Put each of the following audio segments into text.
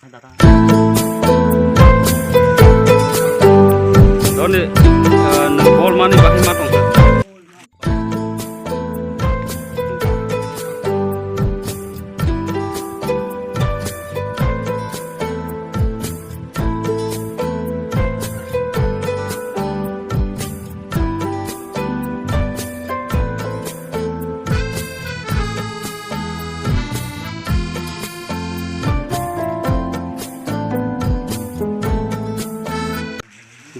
Doni bol mani bahi matong.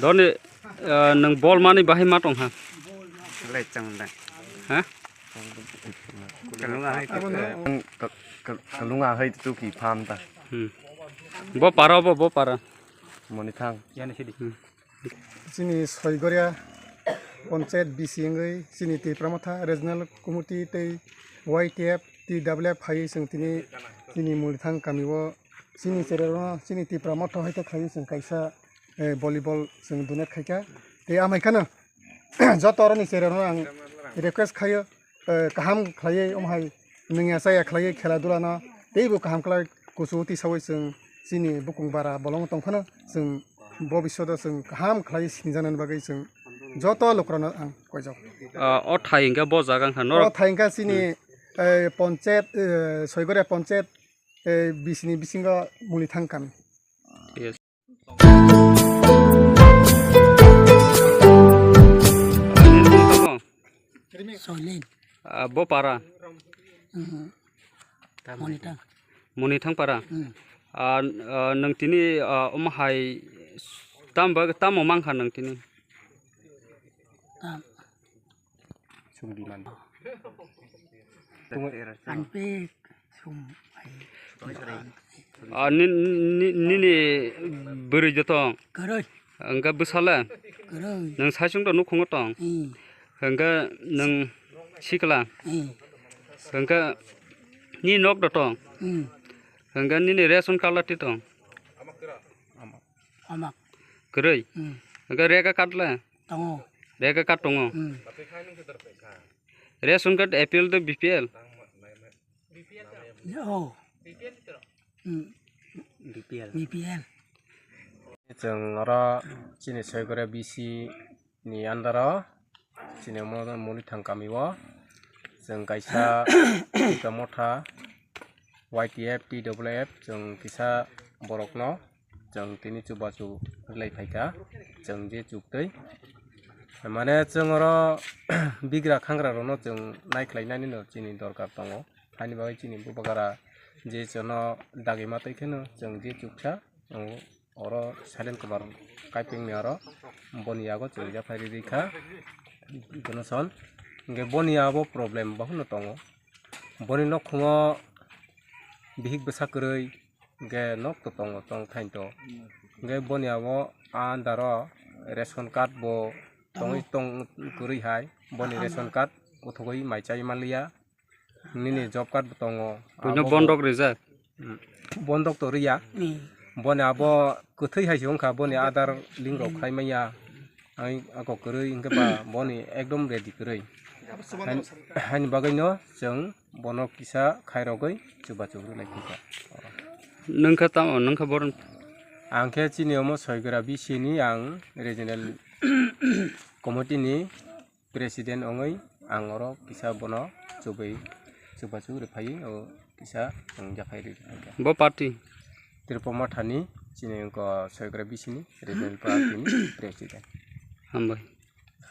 Doni nang bol mani bahi matong ha. Lecang dah. Hah? Kalunga hai tu ki farm ta. Bo para. Moni thang. Sini Soigoria Ponchet Bisingai sini ti Pramotha Regional Committee ti YTF ti WF hai sing tini sini Mulithang kamiwo sini serero sini ti Pramotha hai ta khai sing kaisa volleyball sing dunet khaika te amai kana jotor ni serero ang request khayo kaham khlai omhai ningya saya khlai khela dulana teibo kaham khlai kusuti sawai sing sini bukung bara bolong tongkhana sing भविष्य जों गाहाम खालाय सिनजानानै बागै जों जत' लक्रानो आं कयजाव ओ थाइंगा ब जागां खानो ओ थाइंगा सिनि पन्चायत सयगरे पन्चायत बिसिनि बिसिंगा मुलिथां कामि yes Soilin bo para monithang para nang tini omhai tam omang khan nang tini Sumdiman. Anpe sum nini beri jotong Keroi angga besala Keroi nang saisung da nu khongo tong angga nang sikla angga ni nok da tong angga nini ration kala ti tong Amak kerei angga reka katla Tongo reka katongo ration card APL to BPL Oh BPL Jeng ora sini Soigora BC ni andara sini moni thang kamiwo jeng kaisa Pramotha YTF TWF jeng kisa borokno jeng tini chubachu lai phaika jeng je chuktei mane jeng ora bigra khangra rono jeng naiklainani no chini dorkar tongo hani bagai chini bubagara je jono dagi matai kheno jeng je chuksa oro silent cover kaiping ni oro boniago chungja phari rikha jonoson nge boniabo problem bahuno tongo boni nok khungo bihik besakrei ge nok to tongo tong thainto nge boniabo andaro ration card bo tongi tong kurui hai boni ration card uthogoi maichai malia nini job card tongo puno bondok reja bondok to riya boni abo kuthai hai jongkha boni adar link rok khai maya ai ako kurui ingka ba boni ekdom ready kurui hani bagai no jeng bono kisa khairogoi chuba churu lai kisa nangkha tam nangkha boron angke chini omo Soigora BC ni ang regional committee ni president ongoi ang oro kisa bono chubai chuba churu phai o kisa ang japhai ri bo party Pramotha ni chini ko Soigora BC ni regional party ni president hambai